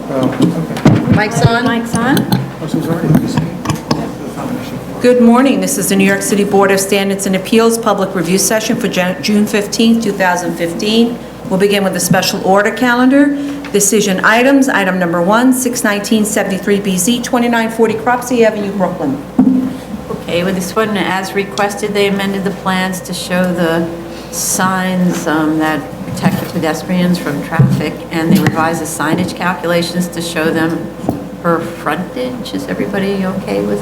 Mike's on? Mike's on? Good morning. This is the New York City Board of Standards and Appeals Public Review Session for June 15, 2015. We'll begin with the special order calendar. Decision items. Item number 1, 619-73BZ, 2940 Cropsey Avenue, Brooklyn. Okay, with this one, as requested, they amended the plans to show the signs that protect the pedestrians from traffic, and they revised the signage calculations to show them per frontage. Is everybody okay with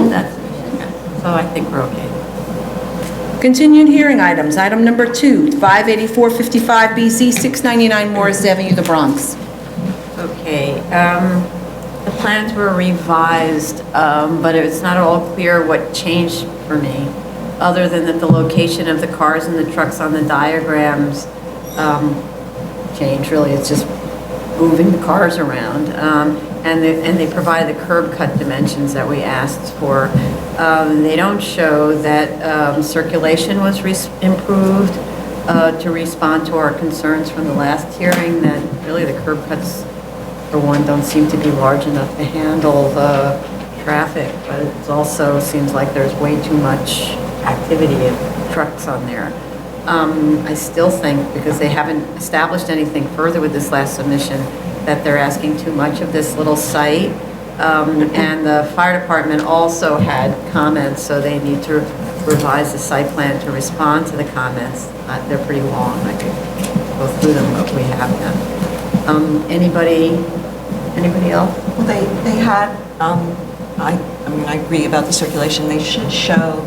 that? So I think we're okay. Continued hearing items. Item number 2, 584-55BZ, 699 Morris Avenue, the Bronx. Okay, the plans were revised, but it's not at all clear what changed for me, other than that the location of the cars and the trucks on the diagrams changed. Really, it's just moving the cars around. And they provide the curb cut dimensions that we asked for. They don't show that circulation was improved to respond to our concerns from the last hearing, that really the curb cuts, for one, don't seem to be large enough to handle the traffic, but it also seems like there's way too much activity of trucks on there. I still think, because they haven't established anything further with this last submission, that they're asking too much of this little site. And the fire department also had comments, so they need to revise the site plan to respond to the comments. They're pretty long. I could go through them, but we have them. Anybody else? Well, they had, I mean, I agree about the circulation. They should show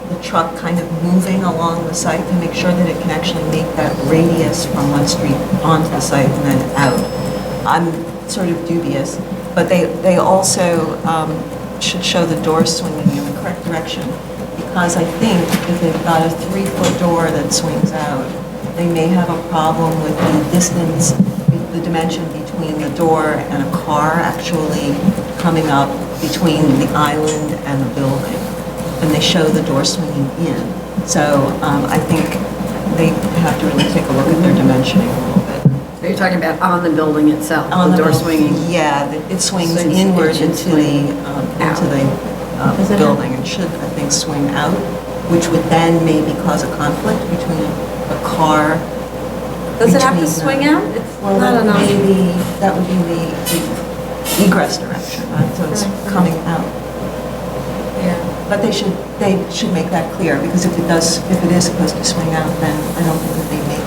the truck kind of moving along the site to make sure that it can actually make that radius from one street onto the site and then out. I'm sort of dubious, but they also should show the door swinging in the correct direction, because I think if they've got a 3-foot door that swings out, they may have a problem with the distance, the dimension between the door and a car actually coming up between the island and the building, and they show the door swinging in. So I think they have to really take a look at their dimensioning a little bit. So you're talking about on the building itself, On the door building, swinging? Yeah, it swings Swings inward into into the building, and should, I think, swing out, which would then maybe cause a conflict between a car. Does it have to swing out? It's Well, not that enough. would be the egress direction, so it's coming out. Yeah. But they should make that clear, because if it is supposed to swing out, then I don't think that they make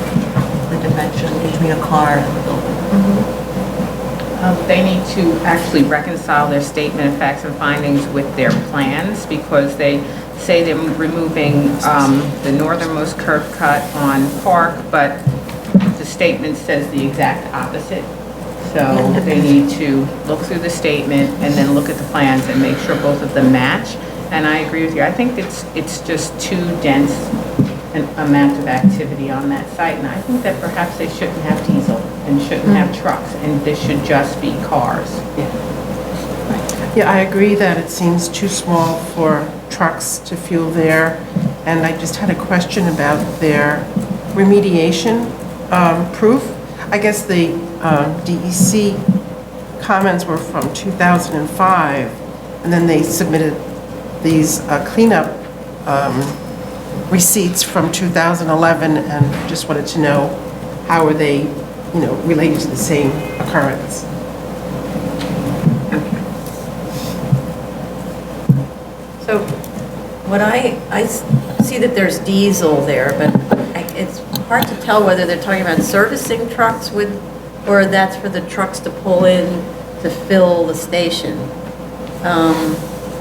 the dimension between a car and the building. They need to actually reconcile their statement of facts and findings with their plans, because they say they're removing the northernmost curb cut on Park, but the statement says the exact opposite. So they need to look through the statement and then look at the plans and make sure both of them match. And I agree with you. I think it's just too dense an amount of activity on that site, and I think that perhaps they shouldn't have diesel and shouldn't have trucks, and this should just be cars. Yeah, I agree that it seems too small for trucks to fuel there, and I just had a question about their remediation proof. I guess the DEC comments were from 2005, and then they submitted these cleanup receipts from 2011, and just wanted to know how are they, related to the same occurrence. So what I see that there's diesel there, but it's hard to tell whether they're talking about servicing trucks or that's for the trucks to pull in to fill the station.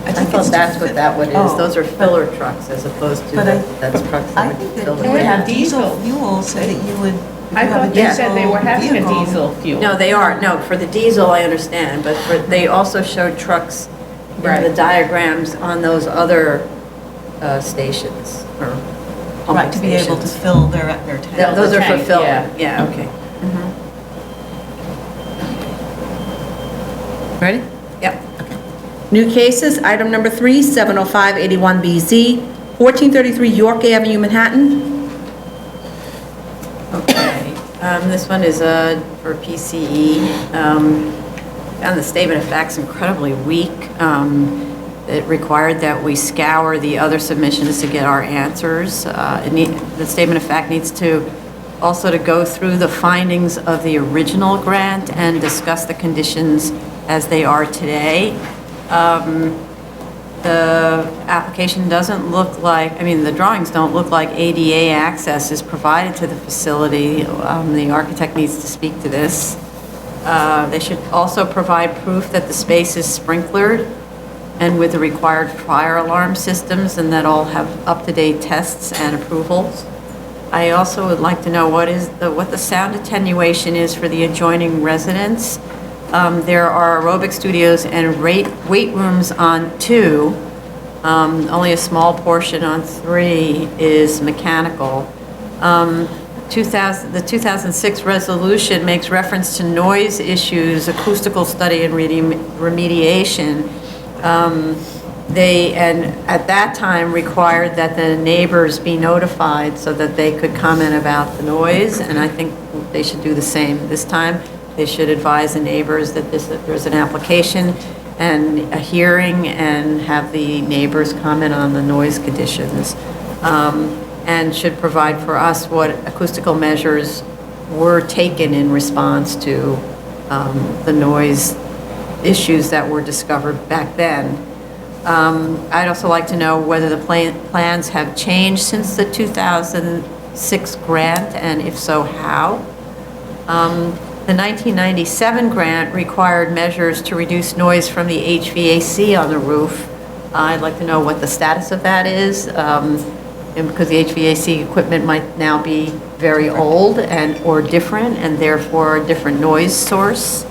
I thought that's what that one is. Those are filler trucks as opposed to that's trucks I that think would that fill you the would have tank. diesel fuel so that you would. I thought they said they were having a diesel fuel. No, they are. No, for the diesel, I understand, but they also showed trucks in the diagrams on those other stations or pumping Right, to be able to stations. fill their tank. Those are for tank, filling. yeah. Yeah, okay. Ready? Yep. New cases. Item number 3, 705-81BZ, 1433 York Avenue, Manhattan. Okay. This one is for PCE. found the statement of facts incredibly weak. It required that we scour the other submissions to get our answers. The statement of fact needs to also to go through the findings of the original grant and discuss the conditions as they are today. The application doesn't look like, I mean, the drawings don't look like ADA access is provided to the facility. The architect needs to speak to this. They should also provide proof that the space is sprinklered and with the required fire alarm systems, and that all have up-to-date tests and approvals. I also would like to know what the sound attenuation is for the adjoining residents. There are aerobic studios and weight rooms on 2. Only a small portion on 3 is mechanical. The 2006 resolution makes reference to noise issues, acoustical study, and remediation. And at that time required that the neighbors be notified so that they could comment about the noise, and I think they should do the same this time. They should advise the neighbors that there's an application and a hearing, and have the neighbors comment on the noise conditions, and should provide for us what acoustical measures were taken in response to the noise issues that were discovered back then. I'd also like to know whether the plans have changed since the 2006 grant, and if so, how. The 1997 grant required measures to reduce noise from the HVAC on the roof. I'd like to know what the status of that is, and because the HVAC equipment might now be very old or different, and therefore a different noise source.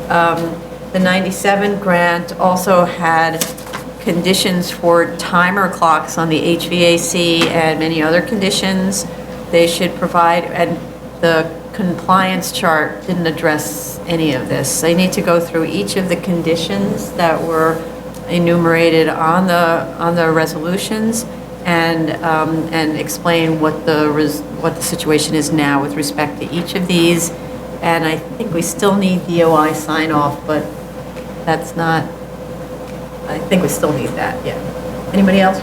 The 97 grant also had conditions for timer clocks on the HVAC and many other conditions. They should provide, and the compliance chart didn't address any of this. They need to go through each of the conditions that were enumerated on the resolutions, and explain what the situation is now with respect to each of these. And I think we still need DOI sign off, but that's not, I think we still need that, yeah. Anybody else?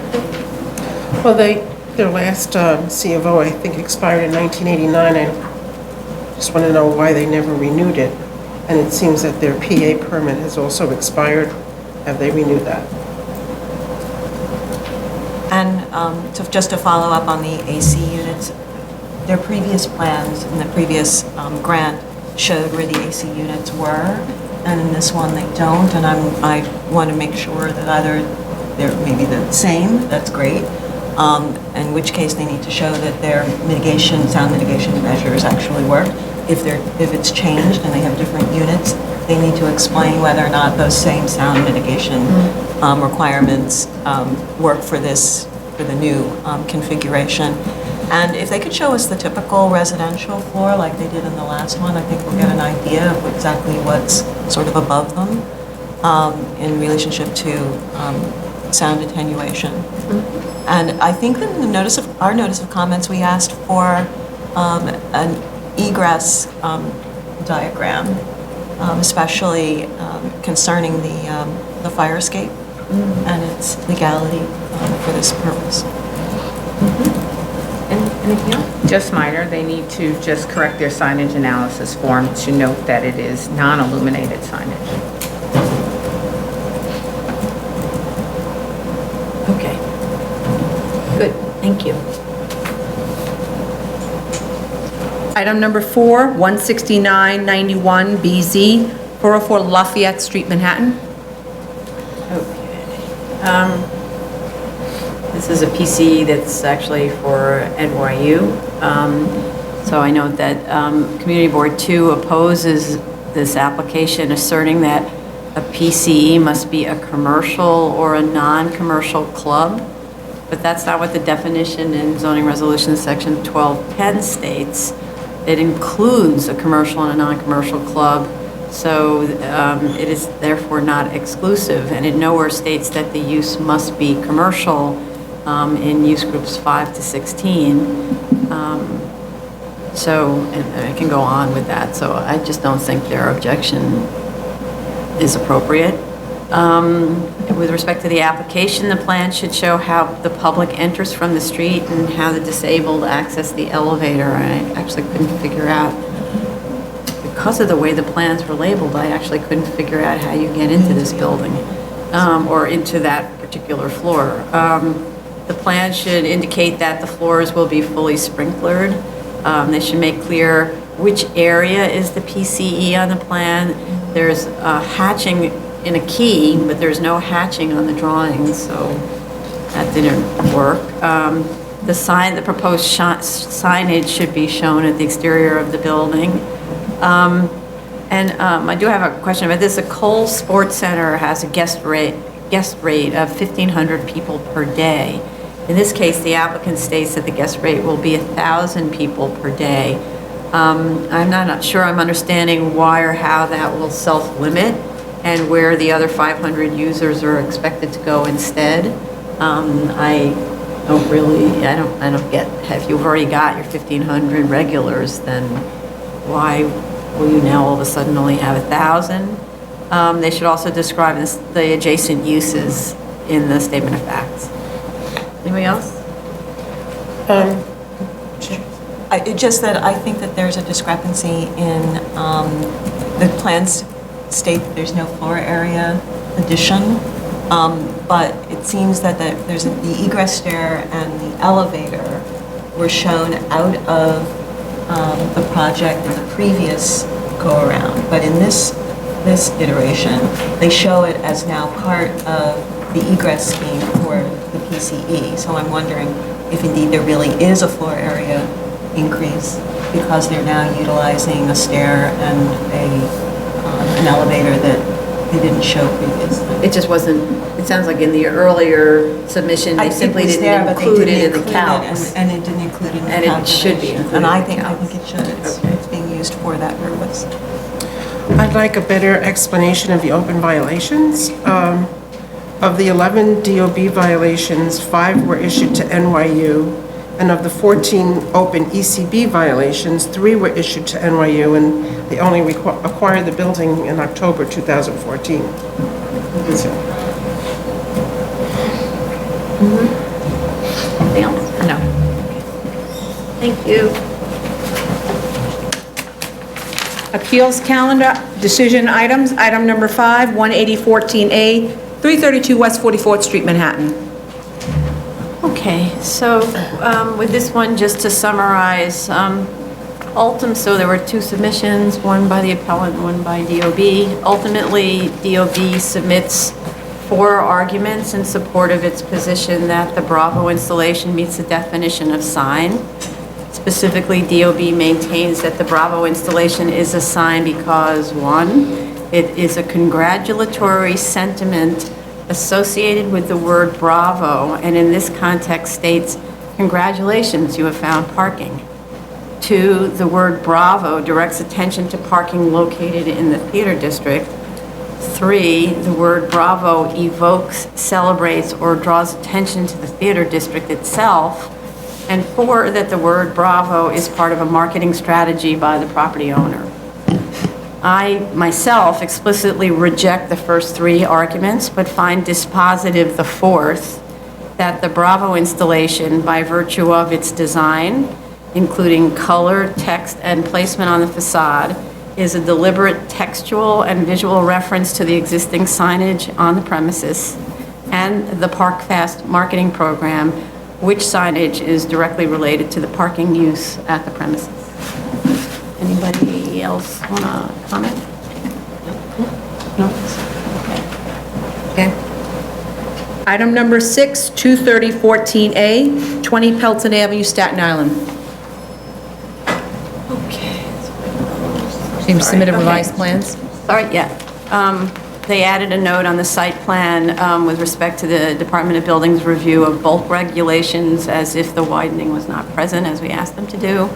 Well, their last C of O, I think, expired in 1989. I just want to know why they never renewed it. And it seems that their PA permit has also expired. Have they renewed that? And just to follow up on the AC units, their previous plans in the previous grant showed where the AC units were, and in this one they don't, and I want to make sure that either they're maybe the same, that's great, in which case they need to show that their sound mitigation measures actually work. If it's changed and they have different units, they need to explain whether or not those same sound mitigation requirements work for the new configuration. And if they could show us the typical residential floor like they did in the last one, I think we'll get an idea of exactly what's sort of above them in relationship to sound attenuation. And I think that in our notice of comments, we asked for an egress diagram, especially concerning the fire escape and its legality for this purpose. Anything else? Just minor, they need to just correct their signage analysis form to note that it is non-illuminated signage. Okay. Good, thank you. Item number 4, 16991 BZ, 404 Lafayette Street, Manhattan. Okay. This is a PC that's actually for NYU. So I know that Community Board 2 opposes this application, asserting that a PCE must be a commercial or a non-commercial club, but that's not what the definition in zoning resolution section 1210 states. It includes a commercial and a non-commercial club, so it is therefore not exclusive, and it nowhere states that the use must be commercial in use groups 5 to 16. So, and I can go on with that, so I just don't think their objection is appropriate. With respect to the application, the plan should show how the public enters from the street and how the disabled access the elevator. I actually couldn't figure out, because of the way the plans were labeled, I actually couldn't figure out how you get into this building, or into that particular floor. The plan should indicate that the floors will be fully sprinklered. They should make clear which area is the PCE on the plan. There's hatching in a key, but there's no hatching on the drawings, so that didn't work. The proposed signage should be shown at the exterior of the building. I do have a question about this. The Cole Sports Center has a guest rate of 1,500 people per day. In this case, the applicant states that the guest rate will be 1,000 people per day. I'm not sure I'm understanding why or how that will self-limit and where the other 500 users are expected to go instead. I don't get, if you've already got your 1,500 regulars, then why will you now all of a sudden only have 1,000? They should also describe the adjacent uses in the statement of facts. Anybody else? Just that I think that there's a discrepancy in the plans state that there's no floor area addition, but it seems that there's the egress stair and the elevator were shown out of the project in the previous go-around, but in this iteration, they show it as now part of the egress scheme for the PCE. So I'm wondering if indeed there really is a floor area increase because they're now utilizing a stair and an elevator that they didn't show previously. It just wasn't, it sounds like in the earlier submission, they simply didn't include it in the calcs. And it didn't include it in the And it should be included And I in the think calcs. it should. It's being used for that purpose. I'd like a better explanation of the open violations. Of the 11 DOB violations, 5 were issued to NYU, and of the 14 open ECB violations, 3 were issued to NYU, and they only acquired the building in October 2014. Anything else? No. Thank you. Appeals calendar, decision items. Item number 5, 18014A, 332 West 44th Street, Manhattan. Okay, so with this one, just to summarize, so there were 2 submissions, one by the appellant, one by DOB. Ultimately, DOB submits 4 arguments in support of its position that the Bravo installation meets the definition of sign. Specifically, DOB maintains that the Bravo installation is a sign because, 1, it is a congratulatory sentiment associated with the word Bravo, and in this context states, congratulations, you have found parking. 2, the word Bravo directs attention to parking located in the theater district. 3, the word Bravo evokes, celebrates, or draws attention to the theater district itself. And 4, that the word Bravo is part of a marketing strategy by the property owner. I, myself, explicitly reject the first 3 arguments, but find dispositive the 4th, that the Bravo installation, by virtue of its design, including color, text, and placement on the facade, is a deliberate textual and visual reference to the existing signage on the premises and the Park Fast marketing program, which signage is directly related to the parking use at the premises. Anybody else want to comment? No? Okay. Item number 6, 23014A, 20 Pelton Avenue, Staten Island. Okay. You submitted Okay. revised plans? Sorry, yeah. They added a note on the site plan with respect to the Department of Buildings review of bulk regulations as if the widening was not present, as we asked them to do.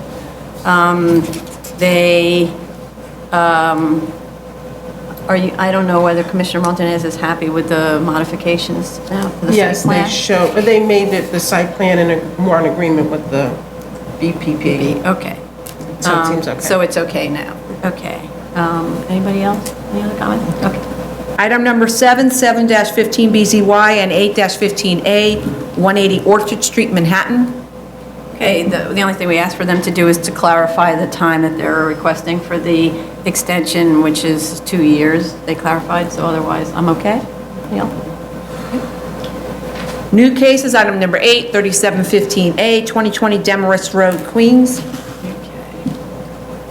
I don't know whether Commissioner Montanez is happy with the modifications now to the Yes, site plan? they made the site plan more in agreement with the BPP. Okay. So it seems okay. So it's okay now? Okay. Anybody else? Any other comments? Okay. Item number 7, 7-15BZY and 8-15A, 180 Orchard Street, Manhattan. Okay, the only thing we asked for them to do is to clarify the time that they're requesting for the extension, which is 2 years. They clarified, so otherwise, I'm okay. Neil? New cases, item number 8, 3715A, 2020 Demarest Road, Queens.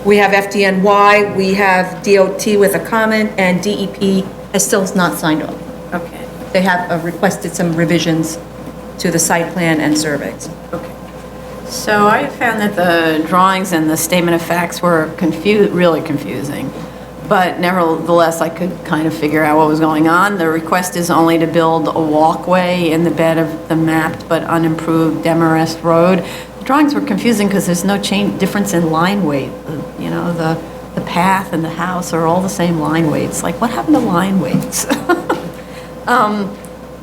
We have FDNY, we have DOT with a comment, and DEP has still not signed off. Okay, They have requested some revisions to the site plan and surveys. okay. So I found that the drawings and the statement of facts were really confusing. But nevertheless, I could kind of figure out what was going on. The request is only to build a walkway in the bed of the mapped but unimproved Demarest Road. The drawings were confusing because there's no difference in line weight. You know, the path and the house are all the same line weights. Like, what happened to line weights?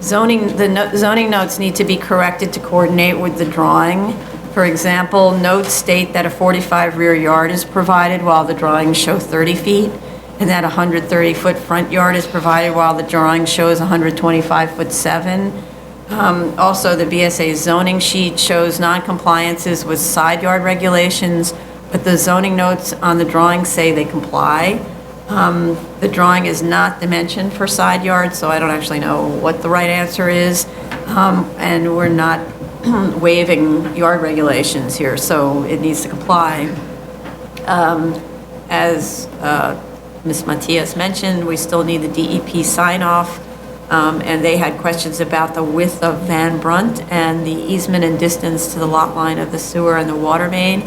Zoning notes need to be corrected to coordinate with the drawing. For example, notes state that a 45 rear yard is provided while the drawings show 30 feet, and that a 130-foot front yard is provided while the drawing shows 125-foot 7. Also, the BSA zoning sheet shows non-compliances with side yard regulations, but the zoning notes on the drawing say they comply. The drawing is not dimensioned for side yards, so I don't actually know what the right answer is. And we're not waiving yard regulations here, so it needs to comply. As Ms. Matias mentioned, we still need the DEP sign-off, and they had questions about the width of Van Brunt and the easement and distance to the lot line of the sewer and the water main.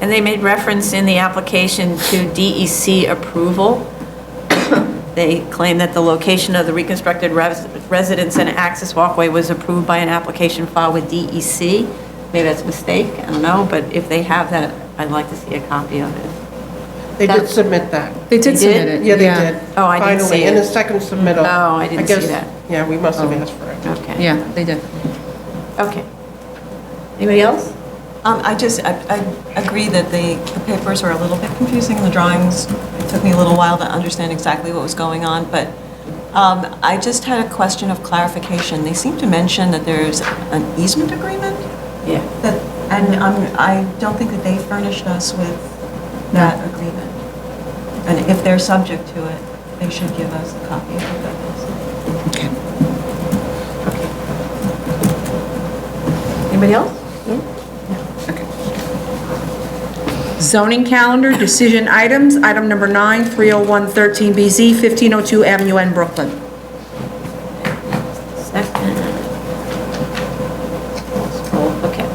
And they made reference in the application to DEC approval. They claim that the location of the reconstructed residence and access walkway was approved by an application filed with DEC. Maybe that's a mistake, I don't know, but if they have that, I'd like to see a copy of it. They did submit that. They did submit it. Yeah, they did. Oh, I didn't see Finally, it. in the second submittal. Oh, I didn't see guess- that. Yeah, we must have asked for it. Okay. Yeah, they did. Okay. Anybody else? I agree that the papers are a little bit confusing, the drawings, it took me a little while to understand exactly what was going on, but I just had a question of clarification. They seem to mention that there's an easement agreement, Yeah. and I don't think that they furnished us with that agreement. And if they're subject to it, they should give us a copy of what that is. Okay. Anybody else? Zoning calendar, decision items, item number 9, 30113BZ, 1502 Avenue N, Brooklyn. Second. Okay.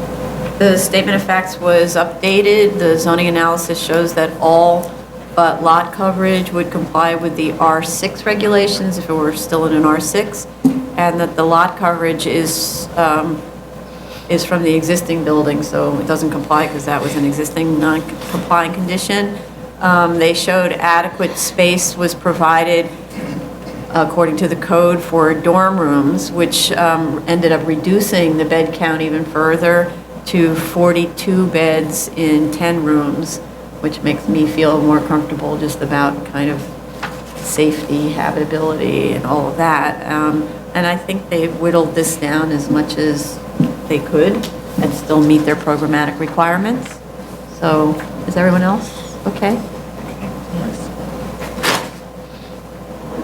The statement of facts was updated. The zoning analysis shows that all but lot coverage would comply with the R6 regulations if it were still in an R6, and that the lot coverage is from the existing building, so it doesn't comply because that was an existing non-compliant condition. They showed adequate space was provided according to the code for dorm rooms, which ended up reducing the bed count even further to 42 beds in 10 rooms, which makes me feel more comfortable just about kind of safety, habitability, and all of that. And I think they whittled this down as much as they could and still meet their programmatic requirements. So, is everyone else okay?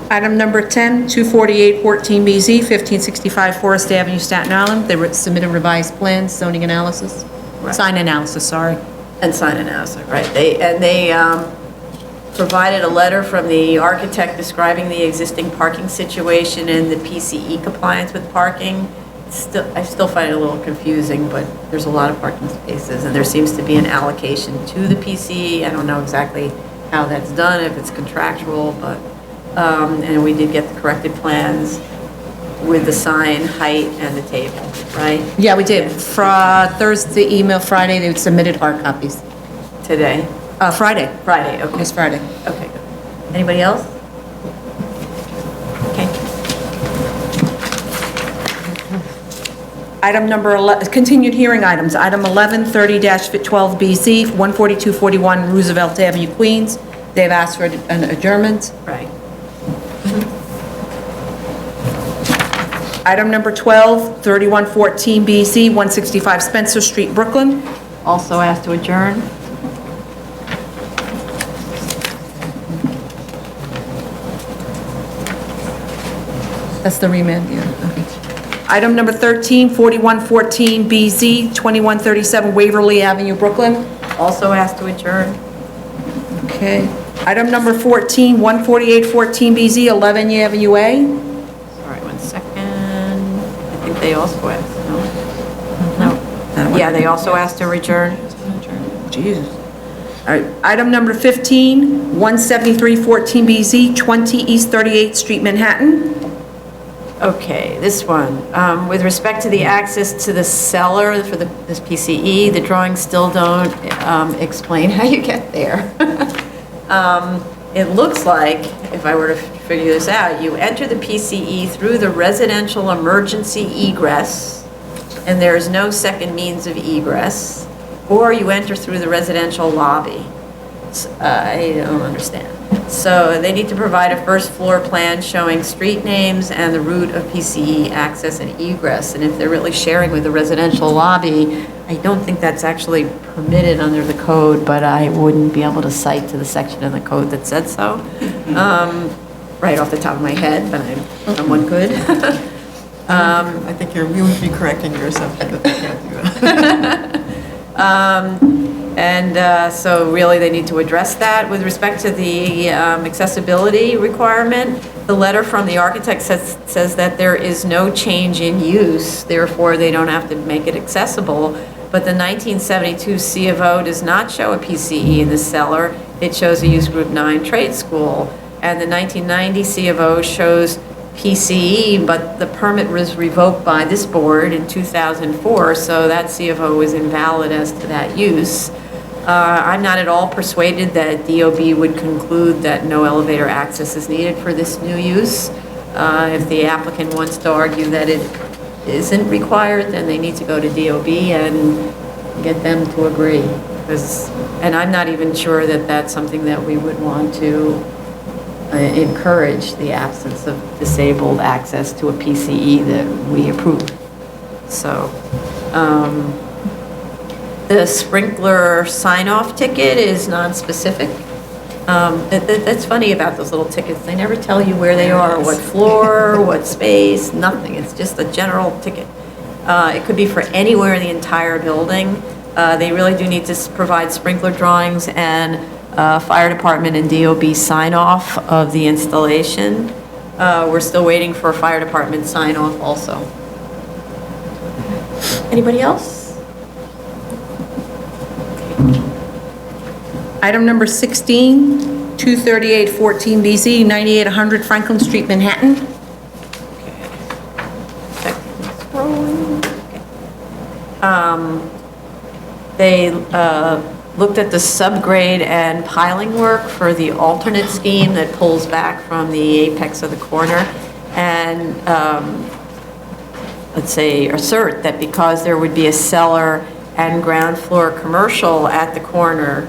Item number 10, 24814BZ, 1565 Forest Avenue, Staten Island. They submitted revised plans, zoning analysis, Right. sign analysis, sorry. And sign an announcement, right? They provided a letter from the architect describing the existing parking situation and the PCE compliance with parking. I still find it a little confusing, but there's a lot of parking spaces, and there seems to be an allocation to the PCE. I don't know exactly how that's done, if it's contractual, but, and we did get the corrected plans with the sign height and the table, right? Yeah, we did. Thursday email, Friday, they submitted hard copies. Today? Friday. Friday, okay. It's Friday. Okay, good. Anybody else? Okay. Item number 11, continued hearing items. Item 11, 30-12BZ, 14241 Roosevelt Avenue, Queens. They've asked for an adjournment. Right. Item number 12, 3114 BZ, 165 Spencer Street, Brooklyn. Also asked to adjourn. That's the remand, yeah. Okay. Item number 13, 4114 BZ, 2137 Waverly Avenue, Brooklyn. Also asked to adjourn. Okay. Item number 14, 14814 BZ, 11 Avenue A. Sorry, 1 second. I think they also asked, no? No. Yeah, they also asked to adjourn. Jesus. All right. Item number 15, 17314 BZ, 20 East 38th Street, Manhattan. Okay, this one. With respect to the access to the cellar for this PCE, the drawings still don't explain how you get there. It looks like, if I were to figure this out, you enter the PCE through the residential emergency egress, and there's no second means of egress, or you enter through the residential lobby. I don't understand. So they need to provide a first floor plan showing street names and the route of PCE access and egress. And if they're really sharing with the residential lobby, I don't think that's actually permitted under the code, but I wouldn't be able to cite to the section in the code that said so, right off the top of my head, but I'm somewhat good. I think you would be correct in your assumption that they can't do that. So really, they need to address that. With respect to the accessibility requirement, the letter from the architect says that there is no change in use, therefore they don't have to make it accessible. But the 1972 C of O does not show a PCE in the cellar. It shows a use group 9 trade school. And the 1990 C of O shows PCE, but the permit was revoked by this board in 2004, so that C of O was invalid as to that use. I'm not at all persuaded that DOB would conclude that no elevator access is needed for this new use. If the applicant wants to argue that it isn't required, then they need to go to DOB and get them to agree. And I'm not even sure that that's something that we would want to encourage, the absence of disabled access to a PCE that we approve. So, the sprinkler sign-off ticket is non-specific. That's funny about those little tickets. They never tell you where they are, what floor, what space, nothing. It's just a general ticket. It could be for anywhere in the entire building. They really do need to provide sprinkler drawings and fire department and DOB sign-off of the installation. We're still waiting for fire department sign-off also. Anybody else? Item number 16, 23814 BZ, 9800 Franklin Street, Manhattan. They looked at the subgrade and piling work for the alternate scheme that pulls back from the apex of the corner, and let's say assert that because there would be a cellar and ground floor commercial at the corner,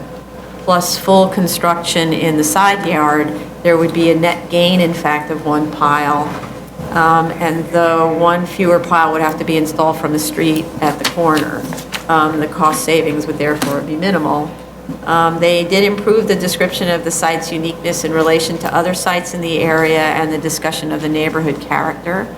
plus full construction in the side yard, there would be a net gain, in fact, of 1 pile. And the 1 fewer pile would have to be installed from the street at the corner. The cost savings would therefore be minimal. They did improve the description of the site's uniqueness in relation to other sites in the area and the discussion of the neighborhood character.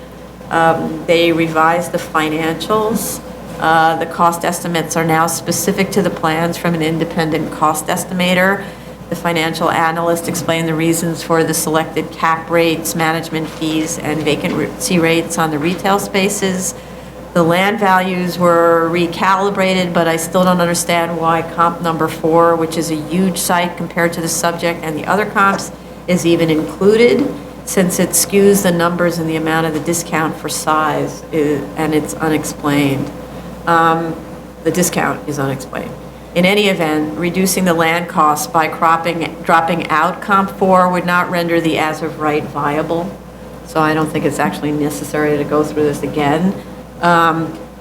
They revised the financials. The cost estimates are now specific to the plans from an independent cost estimator. The financial analyst explained the reasons for the selected cap rates, management fees, and vacancy rates on the retail spaces. The land values were recalibrated, but I still don't understand why comp number 4, which is a huge site compared to the subject and the other comps, is even included, since it skews the numbers and the amount of the discount for size, and it's unexplained. The discount is unexplained. In any event, reducing the land costs by dropping out comp 4 would not render the as of right viable. So I don't think it's actually necessary to go through this again.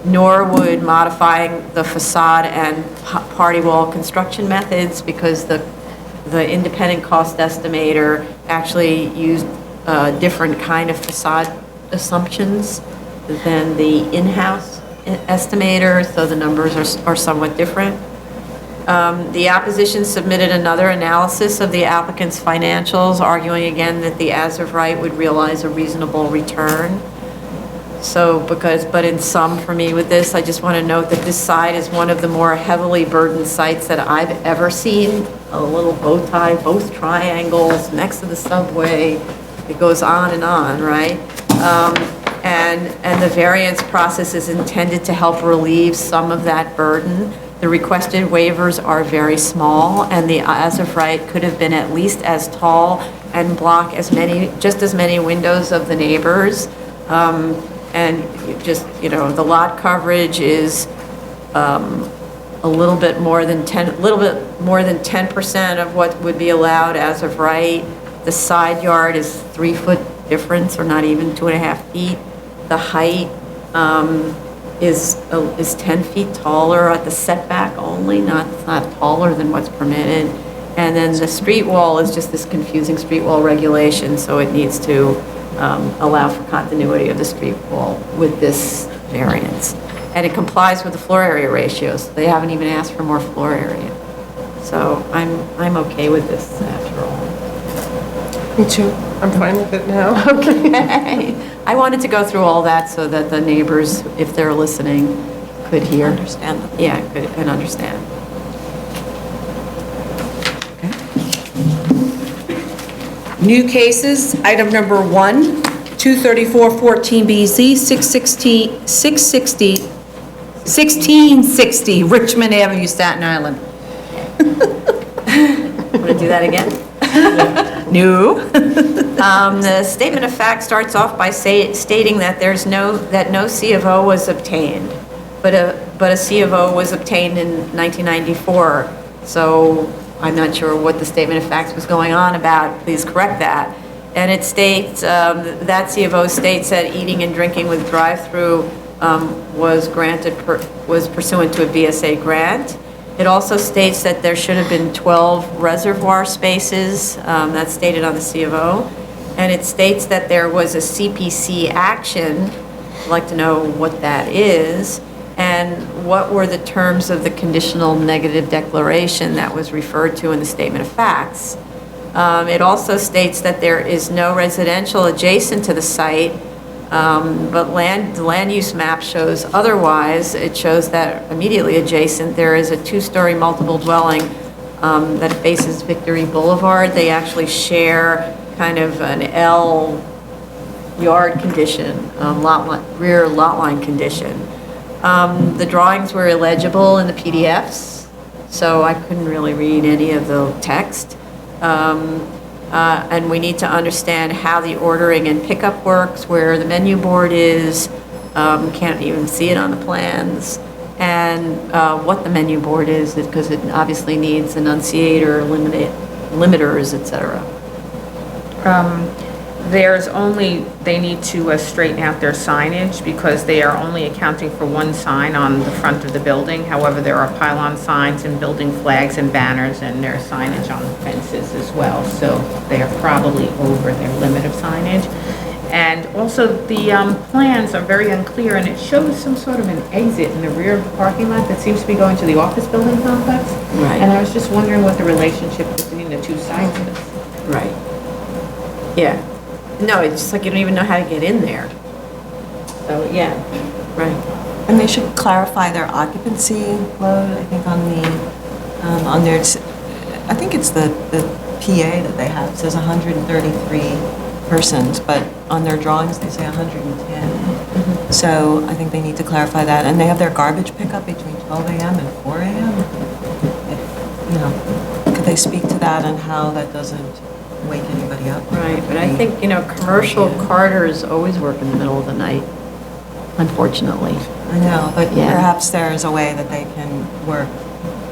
Nor would modifying the facade and party wall construction methods, because the independent cost estimator actually used different kind of facade assumptions. than the in-house estimator, so the numbers are somewhat different. The opposition submitted another analysis of the applicant's financials, arguing again that the as-of-right would realize a reasonable return. So but in sum for me with this, I just want to note that this site is one of the more heavily burdened sites that I've ever seen. A little bow tie, both triangles, next to the subway. It goes on, right? And the variance process is intended to help relieve some of that burden. The requested waivers are very small, and the as-of-right could have been at least as tall and block just as many windows of the neighbors. And the lot coverage is a little bit more than 10% of what would be allowed as of right. The side yard is 3-foot difference, or not even 2.5 feet. The height is 10 feet taller at the setback only, not taller than what's permitted. And then the street wall is just this confusing street wall regulation, so it needs to allow for continuity of the street wall with this variance. And it complies with the floor area ratios. They haven't even asked for more floor area. So I'm okay with this after all. Me too. I'm fine with it now. Okay. I wanted to go through all that so that the neighbors, if they're listening, could hear. Understand. Yeah, and understand. New cases, item number 1, 234-14BZ, 1660 Richmond Avenue, Staten Island. Want to do that again? No. The statement of fact starts off by stating that no C of O was obtained, but a C of O was obtained in 1994. So I'm not sure what the statement of facts was going on about. Please correct that. And it states that C of O states that eating and drinking with drive-through was pursuant to a BSA grant. It also states that there should have been 12 reservoir spaces. That's stated on the C of O. And it states that there was a CPC action. I'd like to know what that is. And what were the terms of the conditional negative declaration that was referred to in the statement of facts? It also states that there is no residential adjacent to the site, but the land use map shows otherwise. It shows that immediately adjacent there is a 2-story multiple dwelling that faces Victory Boulevard. They actually share kind of an L yard condition, rear lot line condition. The drawings were illegible in the PDFs, so I couldn't really read any of the text. And we need to understand how the ordering and pickup works, where the menu board is, can't even see it on the plans, and what the menu board is, because it obviously needs enunciator, limiters, etc. They need to straighten out their signage because they are only accounting for one sign on the front of the building. However, there are pylon signs and building flags and banners, and there's signage on the fences as well. So they are probably over their limit of signage. And also the plans are very unclear, and it shows some sort of an exit in the rear of the parking lot that seems to be going to the office building complex. Right. And I was just wondering what the relationship between the two sites is. Right. Yeah. No, it's just like you don't even know how to get in there. So, yeah. Right. And they should clarify their occupancy load, I think, on their, I think it's the PA that they have, it says 133 persons, but on their drawings, they say 110. Mm-hmm. So I think they need to clarify that. And they have their garbage pickup between 12 a.m. and 4 a.m. Could they speak to that and how that doesn't wake anybody up? Right, but I think, commercial carters always work in the middle of the night, unfortunately. I know, but Yeah. perhaps there is a way that they can work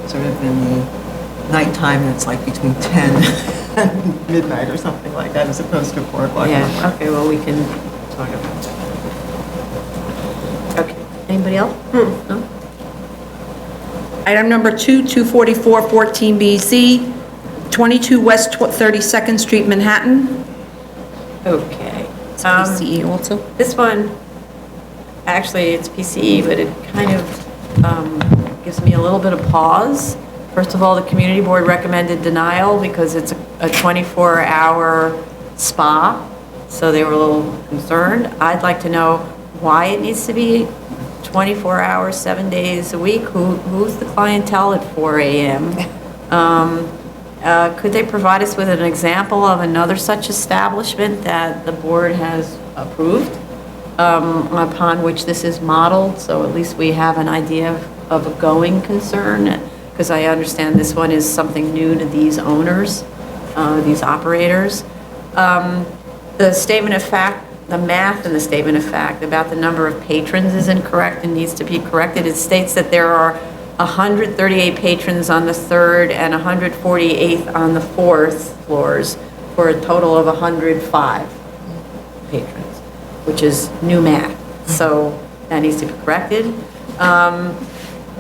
sort of in the nighttime that's like between 10 and midnight or something like that, as opposed to 4 o'clock. Yeah, okay, well, we can talk about that. Okay, anybody else? No? Item number 2, 244-14BZ, 22 West 32nd Street, Manhattan. Okay. CE also. This one, actually, it's PCE, but it kind of gives me a little bit of pause. First of all, the community board recommended denial because it's a 24-hour spa, so they were a little concerned. I'd like to know why it needs to be 24 hours, 7 days a week. Who's the clientele at 4 a.m.? Could they provide us with an example of another such establishment that the board has approved, upon which this is modeled, so at least we have an idea of a going concern? Because I understand this one is something new to these owners, these operators. The statement of fact, the math in the statement of fact about the number of patrons is incorrect and needs to be corrected. It states that there are 138 patrons on the third and 148 on the fourth floors for a total of 105 patrons, which is new math. So that needs to be corrected.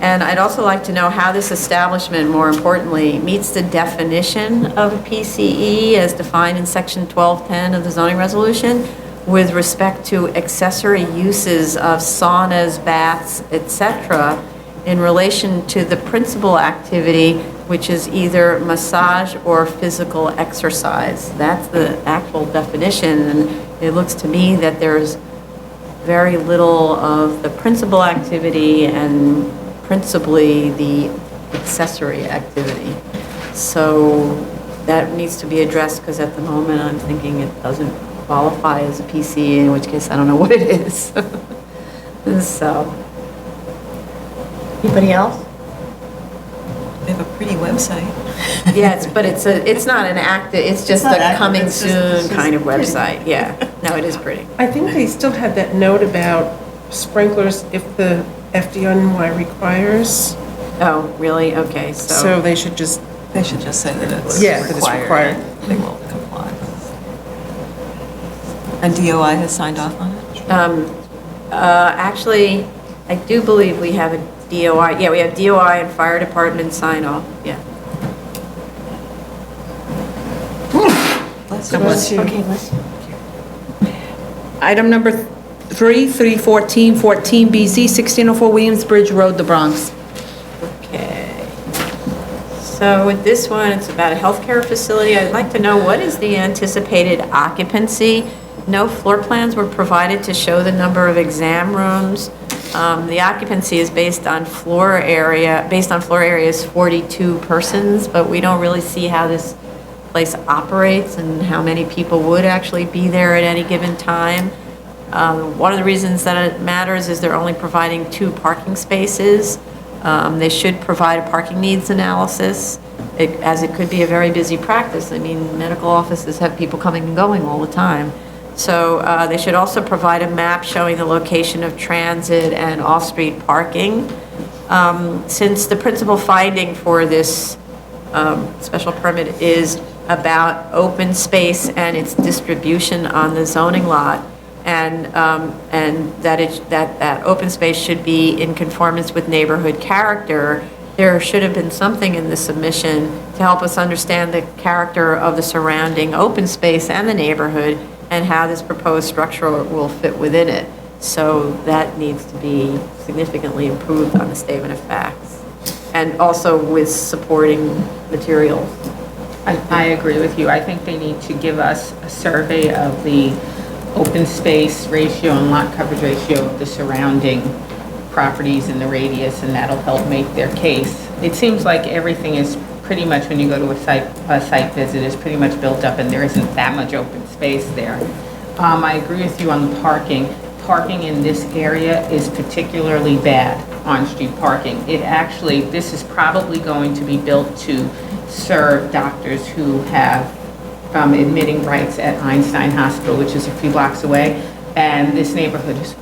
And I'd also like to know how this establishment, more importantly, meets the definition of a PCE as defined in section 1210 of the zoning resolution with respect to accessory uses of saunas, baths, etc., in relation to the principal activity, which is either massage or physical exercise. That's the actual definition, and it looks to me that there's very little of the principal activity and principally the accessory activity. So that needs to be addressed, because at the moment I'm thinking it doesn't qualify as a PC, in which case I don't know what it is. So, anybody else? They have a pretty website. Yeah, but it's not an active, it's just not a active, coming it's just soon kind of pretty. website. Yeah, no, it is pretty. I think they still had that note about sprinklers if the FDNY requires, Oh, really? Okay, so they should just, They should just say that it's Yeah, that it's required. They will comply. And DOI has signed off on it? Actually, I do believe we have a DOI. Yeah, we have DOI and fire department sign off. Yeah. Bless you. Okay, listen. Item number 314, 14BZ, 1604 Williamsbridge Road, the Bronx. Okay. So with this one, it's about a healthcare facility. I'd like to know, what is the anticipated occupancy? No floor plans were provided to show the number of exam rooms. The occupancy is based on floor area is 42 persons, but we don't really see how this place operates and how many people would actually be there at any given time. One of the reasons that it matters is they're only providing 2 parking spaces. They should provide a parking needs analysis, as it could be a very busy practice. I mean, medical offices have people coming and going all the time. So they should also provide a map showing the location of transit and off-street parking. Since the principal finding for this special permit is about open space and its distribution on the zoning lot, and that open space should be in conformance with neighborhood character, there should have been something in the submission to help us understand the character of the surrounding open space and the neighborhood, and how this proposed structure will fit within it. So that needs to be significantly improved on the statement of facts, and also with supporting materials. I agree with you. I think they need to give us a survey of the open space ratio and lot coverage ratio of the surrounding properties in the radius, and that'll help make their case. It seems like everything is pretty much, when you go to a site visit, is pretty much built up, and there isn't that much open space there. I agree with you on the parking. Parking in this area is particularly bad, on-street parking. This is probably going to be built to serve doctors who have admitting rights at Einstein Hospital, which is a few blocks away, and this neighborhood is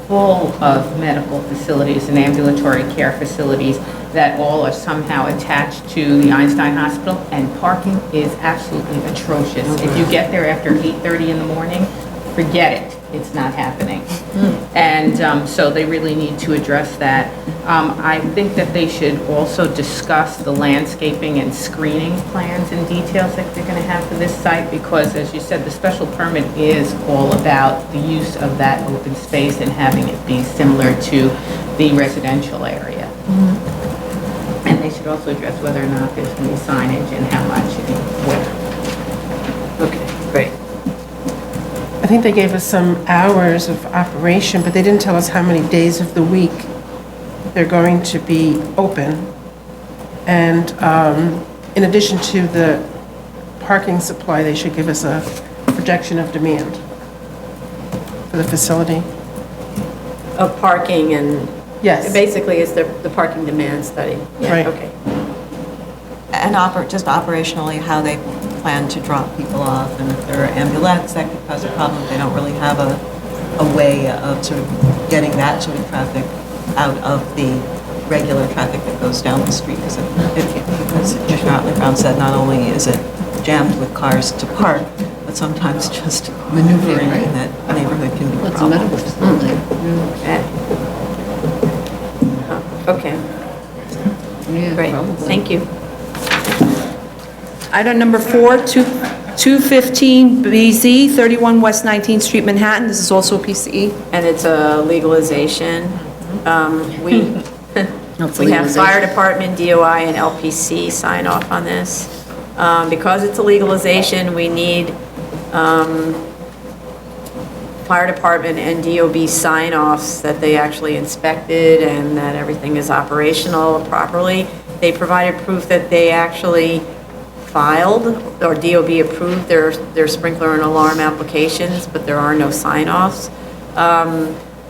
full of medical facilities and ambulatory care facilities that all are somehow attached to the Einstein Hospital, and parking is absolutely atrocious. If you get there after 8:30 in the morning, forget it. it's not happening. And so they really need to address that. I think that they should also discuss the landscaping and screening plans and details that they're going to have for this site, because as you said, the special permit is all about the use of that open space and having it be similar to the residential area. And they should also address whether or not there's going to be signage and how much and where. Okay, great. I think they gave us some hours of operation, but they didn't tell us how many days of the week they're going to be open. And in addition to the parking supply, they should give us a projection of demand for the facility. Of parking and, Yes. basically it's the parking demand study. Yeah, Right. okay. And just operationally, how they plan to drop people off, and if there are ambulettes, that could cause a problem. They don't really have a way of sort of getting that sort of traffic out of the regular traffic that goes down the street. Because as Commissioner Otley Brown said, not only is it jammed with cars to park, but sometimes just maneuvering in that neighborhood can be a problem. Okay. Great, thank you. Item number 4, 215 BZ, 31 West 19th Street, Manhattan. This is also a PCE. And it's a legalization. We have fire department, DOI, and LPC sign off on this. Because it's a legalization, we need fire department and DOB sign-offs that they actually inspected and that everything is operational properly. They provided proof that they actually filed, or DOB approved their sprinkler and alarm applications, but there are no sign-offs.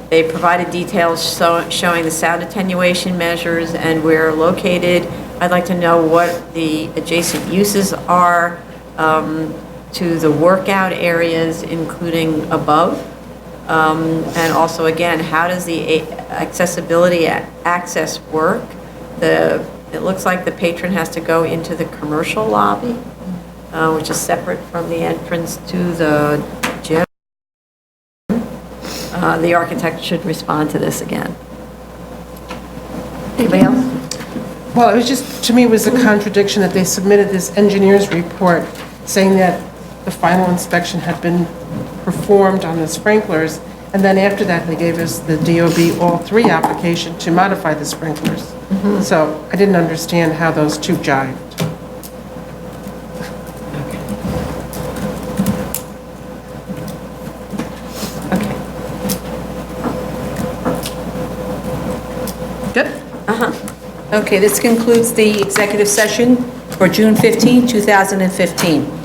They provided details showing the sound attenuation measures and where located. I'd like to know what the adjacent uses are to the workout areas, including above. And also, again, how does the accessibility access work? It looks like the patron has to go into the commercial lobby, which is separate from the entrance to the gym. The architect should respond to this again. Anybody else? Well, it was just, to me, it was a contradiction that they submitted this engineer's report saying that the final inspection had been performed on the sprinklers, and then after that, they gave us the DOB all 3 application to modify the sprinklers. So I didn't understand how those two jived. Good? Okay, this concludes the executive session for June 15, 2015.